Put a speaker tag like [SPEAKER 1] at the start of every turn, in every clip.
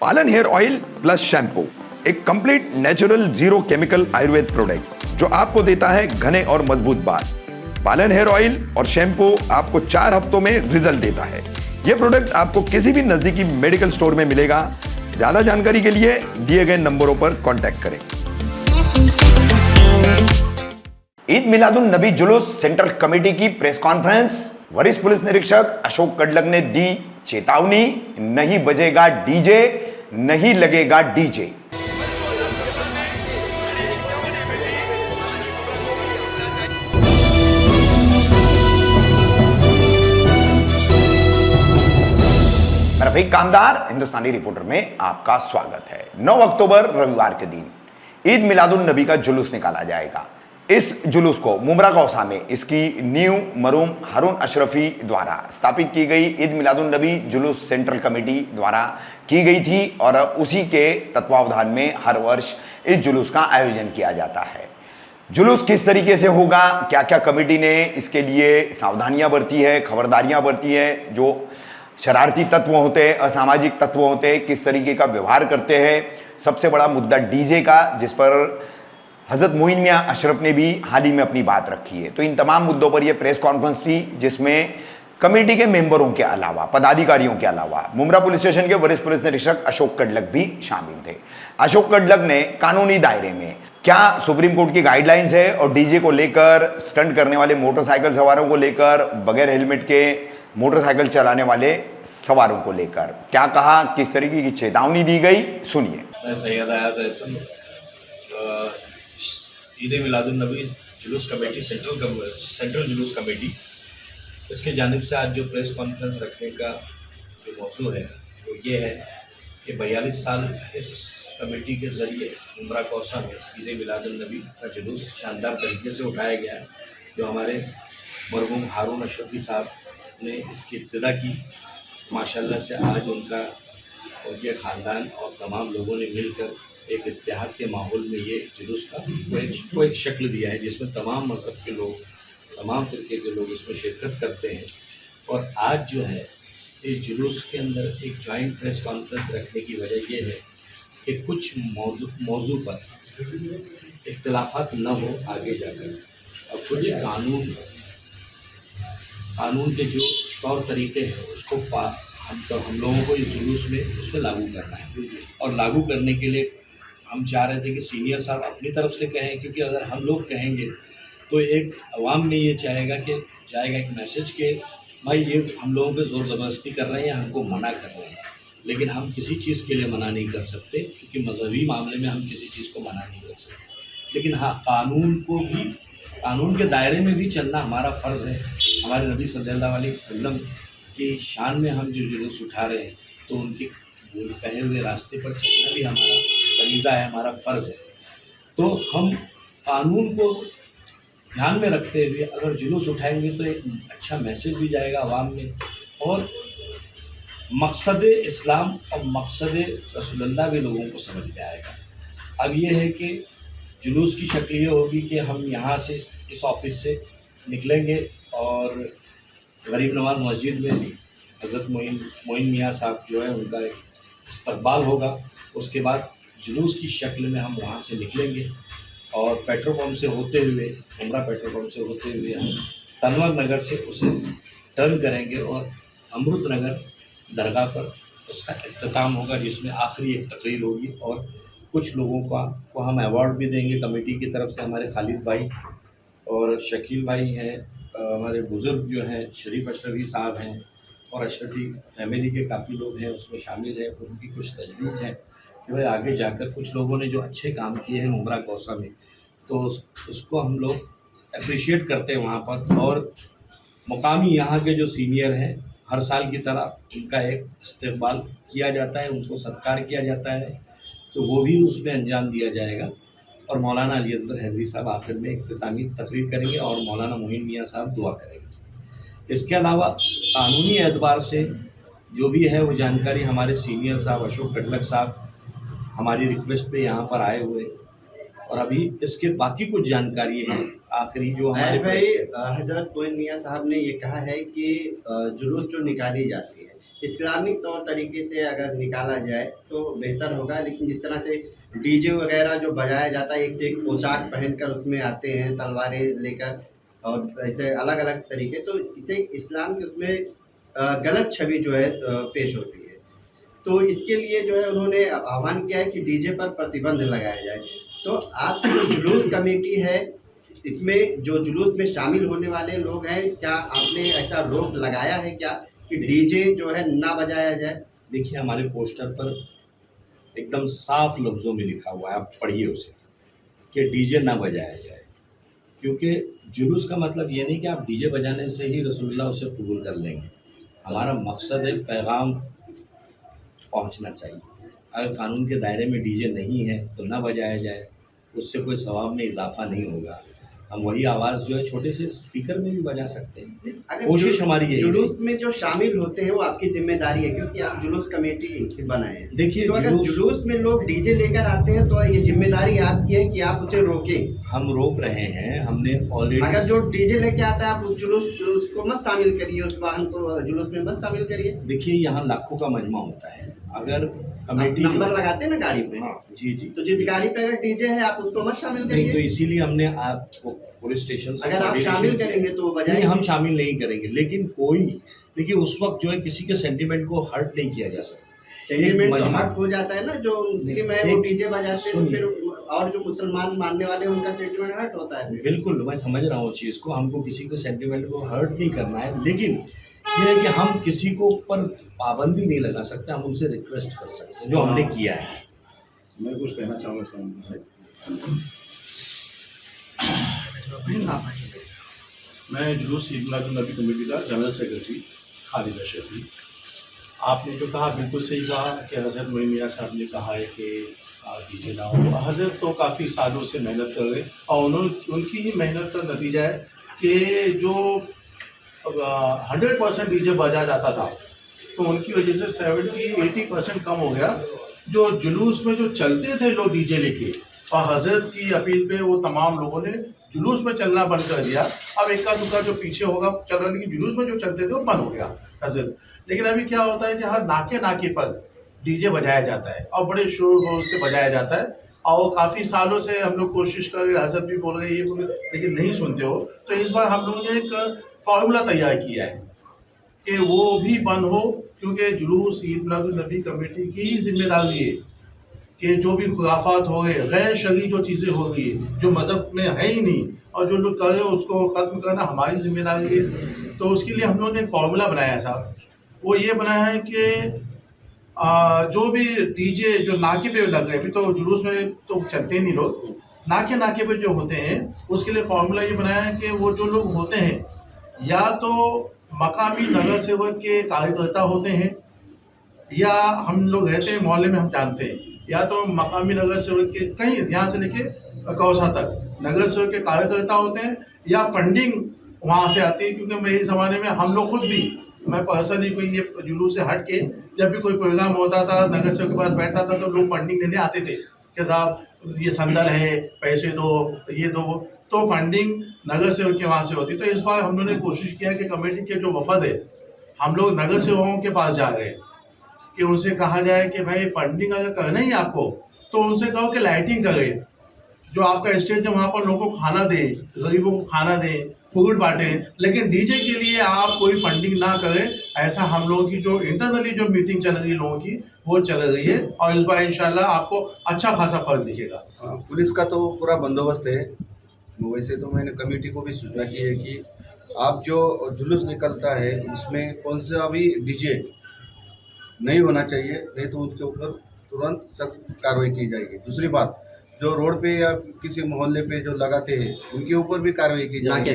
[SPEAKER 1] पालन hair oil plus shampoo, एक complete natural zero chemical Ayurveda product जो आपको देता है घने और मजबूत बाल। पालन हेयर ऑयल और शैम्पू आपको 4 हफ्तों में रिजल्ट देता है। यह प्रोडक्ट आपको किसी भी नजदीकी मेडिकल स्टोर में मिलेगा। ज्यादा जानकारी के लिए दिए गए नंबरों पर कांटेक्ट करें। ईद मिलादुन नबी जुलूस सेंट्रल कमेटी की प्रेस कॉन्फ्रेंस। वरिष्ठ पुलिस निरीक्षक अशोक कडलक ने दी चेतावनी, नहीं बजेगा डीजे, नहीं लगेगा डीजे। रफीक कामदार हिंदुस्तानी रिपोर्टर में आपका स्वागत है। 9 अक्टूबर रविवार के दिन ईद मिलादुन नबी का जुलूस निकाला जाएगा। इस जुलूस को मुमरा कौसा में इसकी नींव मरहूम हारून अशरफी द्वारा स्थापित की गई ईद मिलादुन नबी जुलूस सेंट्रल कमेटी द्वारा की गई थी और उसी के तत्वावधान में हर वर्ष इस जुलूस का आयोजन किया जाता है। जुलूस किस तरीके से होगा, क्या क्या कमेटी ने इसके लिए सावधानियां बरती है, खबरदारियां बरती है, जो शरारती तत्व होते हैं, असामाजिक तत्व होते हैं, किस तरीके का व्यवहार करते हैं। सबसे बड़ा मुद्दा डीजे का, जिस पर हजरत मोइन मियां अशरफ ने भी हाल ही में अपनी बात रखी है। तो इन तमाम मुद्दों पर यह प्रेस कॉन्फ्रेंस थी, जिसमें कमेटी के मेंबरों के अलावा, पदाधिकारियों के अलावा मुमरा पुलिस स्टेशन के वरिष्ठ पुलिस निरीक्षक अशोक कडलक भी शामिल थे। अशोक कडलक ने कानूनी दायरे में क्या सुप्रीम कोर्ट की गाइडलाइंस है और डीजे को लेकर, स्टंट करने वाले मोटरसाइकिल सवारों को लेकर, बगैर हेलमेट के मोटरसाइकिल चलाने वाले सवारों को लेकर क्या कहा, किस तरीके की चेतावनी दी गई, सुनिए।
[SPEAKER 2] सैयद अयाज एहसन, ईद मिलादुन नबी जुलूस कमेटी सेंट्रल जुलूस कमेटी, इसके जानिब से आज जो प्रेस कॉन्फ्रेंस रखने का जो मौजू है वो ये है कि 42 साल इस कमेटी के ज़रिए उमरा कौसा में ईद मिलादुन नबी का जुलूस शानदार तरीके से उठाया गया है। जो हमारे मरहूम हारून अशरफी साहब ने इसकी इब्तिदा की, माशाल्लाह से आज उनका और ये ख़ानदान और तमाम लोगों ने मिलकर एक इत्तेहाद के माहौल में ये जुलूस का को एक शक्ल दिया है, जिसमें तमाम मज़हब के लोग, तमाम फ़िरके के लोग इसमें शिरकत करते हैं। और आज जो है इस जुलूस के अंदर एक जॉइंट प्रेस कॉन्फ्रेंस रखने की वजह ये है कि कुछ मौजू पर इख्तिलाफात न हो आगे जाकर, और कुछ कानून के जो तौर तरीक़े हैं उसको हम लोगों को इस जुलूस में उसमें लागू करना है। और लागू करने के लिए हम चाह रहे थे कि सीनियर साहब अपनी तरफ से कहें, क्योंकि अगर हम लोग कहेंगे तो एक अवाम में ये जाएगा एक मैसेज कि भाई ये हम लोगों पे ज़ोर ज़बरदस्ती कर रहे हैं, हमको मना कर रहे हैं। लेकिन हम किसी चीज़ के लिए मना नहीं कर सकते, क्योंकि मजहबी मामले में हम किसी चीज़ को मना नहीं कर सकते। लेकिन हाँ, कानून के दायरे में भी चलना हमारा फ़र्ज़ है। हमारे नबी सल्लल्लाहु अलैहि वसल्लम की शान में हम जो जुलूस उठा रहे हैं, तो उनके कहे हुए रास्ते पर चलना भी हमारा फरीज़ा है, हमारा फ़र्ज़ है। तो हम कानून को ध्यान में रखते हुए अगर जुलूस उठाएंगे तो एक अच्छा मैसेज भी जाएगा आवाम में, और मकसद इस्लाम और मकसद रसूलुल्लाह भी लोगों को समझ में आएगा। अब ये है कि जुलूस की शक्ल ये होगी कि हम यहाँ से इस ऑफिस से निकलेंगे और गरीब नवाज मस्जिद में हज़रत मोइन मियां साहब जो है उनका एक इस्तकबाल होगा। उसके बाद जुलूस की शक्ल में हम वहाँ से निकलेंगे और पेट्रोल पंप से होते हुए, उमरा पेट्रोल पंप से होते हुए हम तनवर नगर से उसे टर्न करेंगे और अमृत नगर दरगाह पर उसका इख्तिताम होगा, जिसमें आखिरी एक तकरीर होगी और कुछ लोगों को हम अवार्ड भी देंगे कमेटी की तरफ से। हमारे खालिद भाई और शकील भाई हैं, हमारे बुज़ुर्ग जो हैं शरीफ अशरफी साहब हैं, और अशरफी फैमिली के काफ़ी लोग हैं उसमें शामिल हैं। उनकी कुछ तजवीज़ हैं कि भाई आगे जाकर कुछ लोगों ने जो अच्छे काम किए हैं उमरा कौसा में, तो उसको हम लोग अप्रिशिएट करते हैं वहाँ पर। और मुकामी यहाँ के जो सीनियर हैं, हर साल की तरह उनका एक इस्तकबाल किया जाता है, उनको सत्कार किया जाता है, तो वो भी उसमें अंजाम दिया जाएगा। और मौलाना अली असगर हैदरी साहब आखिर में इख्तितामी तकरीर करेंगे और मौलाना मोइन मियां साहब दुआ करेंगे। इसके अलावा कानूनी एतबार से जो भी है वो जानकारी हमारे सीनियर साहब अशोक कडलक साहब हमारी रिक्वेस्ट पे यहाँ पर आए हुए, और अभी इसके बाकी कुछ जानकारी है आखिरी जो हमारे
[SPEAKER 3] हज़रत मोइन मियां साहब ने ये कहा है कि जुलूस जो निकाली जाती है इस्लामिक तौर तरीके से अगर निकाला जाए तो बेहतर होगा। लेकिन जिस तरह से डीजे वगैरह जो बजाया जाता है, एक से एक पोशाक पहनकर उसमें आते हैं, तलवारें लेकर और ऐसे अलग अलग तरीके, तो इसे इस्लाम के उसमें गलत छवि जो है पेश होती है। तो इसके लिए जो है उन्होंने आह्वान किया है कि डीजे पर प्रतिबंध लगाया जाए। तो आपकी जो जुलूस कमेटी है, इसमें जो जुलूस में शामिल होने वाले लोग हैं, क्या आपने ऐसा रोक लगाया है क्या कि डीजे जो है ना बजाया जाए?
[SPEAKER 2] देखिए, हमारे पोस्टर पर एकदम साफ लफ्ज़ों में लिखा हुआ है, आप पढ़िए उसे, कि डीजे ना बजाया जाए। क्योंकि जुलूस का मतलब ये नहीं कि आप डीजे बजाने से ही रसूलुल्लाह उसे कबूल कर लेंगे। हमारा मकसद है पैगाम पहुंचना चाहिए। अगर कानून के दायरे में डीजे नहीं है तो ना बजाया जाए, उससे कोई सवाब में इजाफा नहीं होगा। हम वही आवाज़ जो है छोटे से स्पीकर में भी बजा सकते हैं।
[SPEAKER 3] अगर
[SPEAKER 2] कोशिश हमारी यही
[SPEAKER 3] जुलूस में जो शामिल होते हैं वो आपकी जिम्मेदारी है, क्योंकि आप जुलूस कमेटी बनाए हैं।
[SPEAKER 2] देखिए,
[SPEAKER 3] तो अगर जुलूस में लोग डीजे लेकर आते हैं तो ये जिम्मेदारी आपकी है कि आप उसे रोकें।
[SPEAKER 2] हम रोक रहे हैं, हमने ऑलरेडी।
[SPEAKER 3] अगर जो डीजे लेके आता है आप उस जुलूस को मत शामिल करिए, उस वाहन को जुलूस में मत शामिल करिए।
[SPEAKER 2] देखिए, यहाँ लाखों का मजमा होता है। अगर
[SPEAKER 3] आप
[SPEAKER 2] कमेटी
[SPEAKER 3] नंबर लगाते हैं ना गाड़ी पे,
[SPEAKER 2] हाँ जी जी,
[SPEAKER 3] तो जिस गाड़ी पे अगर डीजे है आप उसको मत शामिल
[SPEAKER 2] नहीं तो
[SPEAKER 3] करिए।
[SPEAKER 2] इसीलिए हमने आपको पुलिस स्टेशन से
[SPEAKER 3] अगर आप शामिल करेंगे तो
[SPEAKER 2] नहीं,
[SPEAKER 3] बजाएंगे।
[SPEAKER 2] हम शामिल नहीं करेंगे। लेकिन कोई, देखिए, उस वक्त जो है किसी के सेंटिमेंट को हर्ट नहीं किया जा सकता।
[SPEAKER 3] सेंटिमेंट तो
[SPEAKER 2] मजमा-
[SPEAKER 3] हर्ट हो जाता है ना, जो मुस्लिम है वो
[SPEAKER 2] एक-
[SPEAKER 3] डीजे बजाते हैं तो
[SPEAKER 2] सुनिए।
[SPEAKER 3] फिर और जो मुसलमान मानने वाले हैं उनका सेंटिमेंट हर्ट होता है।
[SPEAKER 2] बिल्कुल, मैं समझ रहा हूँ चीज़ को, हमको किसी को सेंटिमेंट को हर्ट नहीं करना है। लेकिन ये है कि हम किसी को ऊपर पाबंदी नहीं लगा सकते, हम उनसे रिक्वेस्ट कर सकते हैं, जो हमने किया है।
[SPEAKER 4] मैं कुछ कहना चाहूँगा सामने। मैं जुलूस ईद मिलादुन्नबी कमेटी का जनरल सेक्रेटरी खालिद अशरफी। आपने जो कहा बिल्कुल सही कहा कि हज़रत मोइन मियाँ साहब ने कहा है कि डीजे ना हो। हज़रत तो काफ़ी सालों से मेहनत कर रहे और उनकी ही मेहनत का नतीजा है कि जो 100% डीजे बजा जाता था तो उनकी वजह से 70-80% कम हो गया। जो जुलूस में जो चलते थे लोग डीजे लेके, और हज़रत की अपील पे वो तमाम लोगों ने जुलूस में चलना बंद कर दिया। अब इक्का दुक्का जो पीछे होगा चल रहा, लेकिन जुलूस में जो चलते थे वो बंद हो गया हज़रत। लेकिन अभी क्या होता है कि हर नाके नाके पर डीजे बजाया जाता है और बड़े शोर शोर से बजाया जाता है। और काफ़ी सालों से हम लोग कोशिश कर रहे, हज़रत भी बोल रहे ये बोल रहे, लेकिन नहीं सुनते हो। तो इस बार हम लोगों ने एक फार्मूला तैयार किया है कि वो भी बंद हो, क्योंकि जुलूस ईद मिलादुन्नबी कमेटी की ही जिम्मेदारी है कि जो भी खुराफात हो गए, गैर शरई जो चीज़ें हो गई है, जो मज़हब में है ही नहीं और जो लोग कर रहे हो उसको ख़त्म करना हमारी जिम्मेदारी है। तो उसके लिए हम लोगों ने एक फार्मूला बनाया है साहब। वो ये बनाया है कि जो भी डीजे जो नाके पे लग गए, अभी तो जुलूस में तो चलते नहीं लोग, नाके नाके पे जो होते हैं उसके लिए फार्मूला ये बनाया है कि वो जो लोग होते हैं या तो मकामी नगर सेवक के कार्यकर्ता होते हैं, या हम लोग रहते हैं मोहल्ले में हम जानते हैं, या तो मकामी नगर सेवक के कहीं यहाँ से लेके कौसा तक नगर सेवक के कार्यकर्ता होते हैं, या फंडिंग वहाँ से आती है। क्योंकि मेरे ज़माने में हम लोग खुद भी, मैं पर्सनली कोई ये जुलूस से हट के जब भी कोई प्रोग्राम होता था नगर सेवक के पास बैठता था तो लोग फंडिंग देने आते थे कि साहब ये संदल है, पैसे दो, ये दो। तो फंडिंग नगर सेवक के वहाँ से होती। तो इस बार हम लोगों ने कोशिश किया कि कमेटी के जो वफद है, हम लोग नगर सेवकों के पास जा रहे हैं कि उनसे कहा जाए कि भाई फंडिंग अगर करना ही आपको तो उनसे कहो कि लाइटिंग करें, जो आपका स्टेज है वहाँ पर लोगों को खाना दें, गरीबों को खाना दें, फूड बांटें, लेकिन डीजे के लिए आप कोई फंडिंग ना करें। ऐसा हम लोगों की जो इंटरनली जो मीटिंग चल रही है लोगों की वो चल रही है, और इस बार इंशाल्लाह आपको अच्छा खासा फर्क दिखेगा।
[SPEAKER 5] पुलिस का तो पूरा बंदोबस्त है। वैसे तो मैंने कमेटी को भी सूचना की है कि आप जो जुलूस निकलता है उसमें कौन सा भी डीजे नहीं होना चाहिए, नहीं तो उसके ऊपर तुरंत सख्त कार्रवाई की जाएगी। दूसरी बात, जो रोड पे या किसी मोहल्ले पे जो लगाते हैं उनके ऊपर भी कार्रवाई की जाएगी।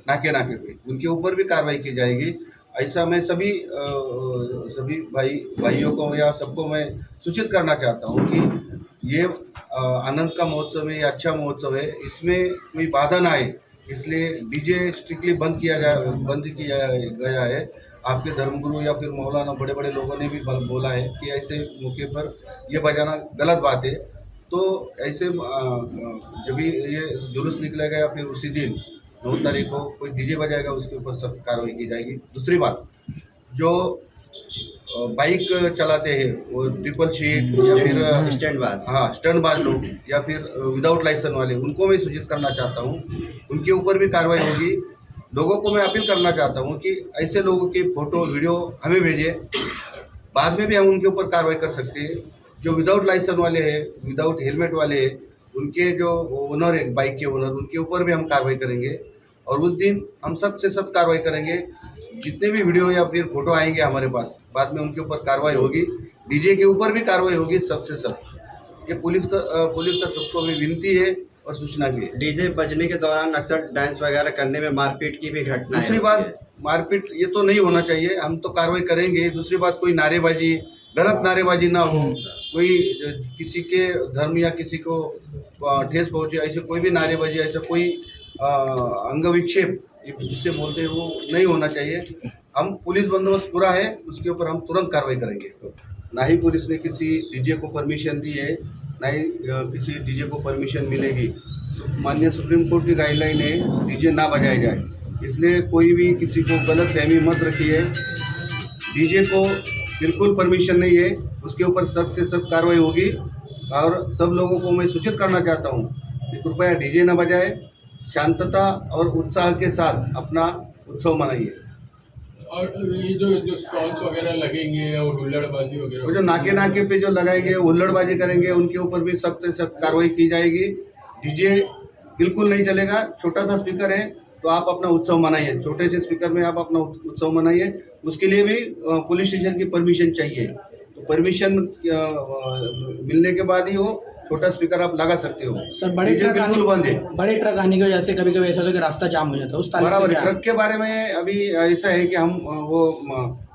[SPEAKER 5] नाके नाके पे उनके ऊपर भी कार्रवाई की जाएगी। ऐसा मैं सभी भाइयों को या सबको मैं सूचित करना चाहता हूँ कि ये आनंद का महोत्सव है, ये अच्छा महोत्सव है, इसमें कोई बाधा ना आए, इसलिए डीजे स्ट्रिक्टली बंद किया गया है। आपके धर्मगुरु या फिर मौलाना बड़े बड़े लोगों ने भी बोला है कि ऐसे मौके पर ये बजाना गलत बात है। तो ऐसे जब भी ये जुलूस निकलेगा या फिर उसी दिन 9 तारीख को कोई डीजे बजाएगा उसके ऊपर सख्त कार्रवाई की जाएगी। दूसरी बात, जो बाइक चलाते हैं वो ट्रिपल शीट या फिर
[SPEAKER 3] स्टैंड बाज।
[SPEAKER 5] हाँ स्टंटबाज लोग या फिर विदाउट लाइसेंस वाले, उनको मैं सूचित करना चाहता हूँ, उनके ऊपर भी कार्रवाई होगी। लोगों को मैं अपील करना चाहता हूँ कि ऐसे लोगों की फ़ोटो वीडियो हमें भेजिए, बाद में भी हम उनके ऊपर कार्रवाई कर सकते हैं। जो विदाउट लाइसेंस वाले हैं, विदाउट हेलमेट वाले हैं, उनके जो ओनर है, बाइक के ओनर, उनके ऊपर भी हम कार्रवाई करेंगे। और उस दिन हम सब से सब कार्रवाई करेंगे। जितने भी वीडियो या फिर फोटो आएंगे हमारे पास, बाद में उनके ऊपर कार्रवाई होगी। डीजे के ऊपर भी कार्रवाई होगी, सबसे सब। ये पुलिस का सबको भी विनती है और सूचना भी है।
[SPEAKER 3] डीजे बजने के दौरान अक्सर डांस वगैरह करने में मारपीट की भी घटनाएं
[SPEAKER 5] दूसरी
[SPEAKER 3] होती
[SPEAKER 5] बात,
[SPEAKER 3] है।
[SPEAKER 5] मारपीट ये तो नहीं होना चाहिए, हम तो कार्रवाई करेंगे। दूसरी बात, कोई नारेबाजी, गलत नारेबाजी ना हो, कोई किसी के धर्म या किसी को ठेस पहुंचे, ऐसे कोई भी नारेबाजी, ऐसा कोई अंग विक्षेप जिससे बोलते हैं वो नहीं होना चाहिए। हम पुलिस बंदोबस्त पूरा है, उसके ऊपर हम तुरंत कार्रवाई करेंगे। ना ही पुलिस ने किसी डीजे को परमिशन दी है, ना ही किसी डीजे को परमिशन मिलेगी। माननीय सुप्रीम कोर्ट की गाइडलाइन है डीजे ना बजाए जाए, इसलिए कोई भी किसी को गलत फहमी मत रखिए। डीजे को बिल्कुल परमिशन नहीं है, उसके ऊपर सख्त से सख्त कार्रवाई होगी। और सब लोगों को मैं सूचित करना चाहता हूँ कि कृपया डीजे ना बजाए, शांतता और उत्साह के साथ अपना उत्सव मनाइए।
[SPEAKER 6] और ये जो स्टॉल्स वगैरह लगेंगे और हुल्लड़बाजी वगैरह,
[SPEAKER 5] वो जो नाके पे जो लगाएंगे, हुल्लड़बाजी करेंगे, उनके ऊपर भी सख्त से सख्त कार्रवाई की जाएगी। डीजे बिल्कुल नहीं चलेगा। छोटा सा स्पीकर है तो आप अपना उत्सव मनाइए, छोटे से स्पीकर में आप अपना उत्सव मनाइए। उसके लिए भी पुलिस स्टेशन की परमिशन चाहिए, तो परमिशन मिलने के बाद ही वो छोटा स्पीकर आप लगा सकते हो।
[SPEAKER 7] सर बड़े
[SPEAKER 5] डीजे बिल्कुल बंद है।
[SPEAKER 7] बड़े ट्रक आने की वजह से कभी कभी ऐसा होता है कि रास्ता जाम हो जाता है, उस तारीख से
[SPEAKER 5] बराबर।
[SPEAKER 7] क्या?
[SPEAKER 5] ट्रक के बारे में अभी ऐसा है कि हम वो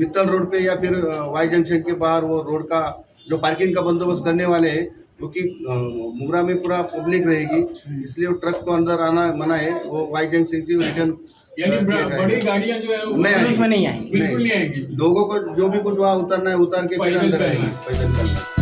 [SPEAKER 5] मित्तल रोड पे या फिर वाई जंक्शन के बाहर वो रोड का जो पार्किंग का बंदोबस्त करने वाले हैं, क्योंकि मुमरा में पूरा पब्लिक रहेगी, इसलिए वो ट्रक को अंदर आना मना है। वो वाई जंक्शन से रिटर्न
[SPEAKER 6] यानी बड़ी गाड़ियां जो है वो
[SPEAKER 5] नहीं आएंगी।
[SPEAKER 7] उसमें नहीं आएंगी।
[SPEAKER 6] बिल्कुल नहीं आएंगी।
[SPEAKER 5] लोगों को जो भी कुछ वहाँ उतरना है उतार के फिर
[SPEAKER 6] पैदल
[SPEAKER 5] अंदर
[SPEAKER 6] चलना
[SPEAKER 5] आएंगे,
[SPEAKER 6] है।
[SPEAKER 5] पैदल चलना है।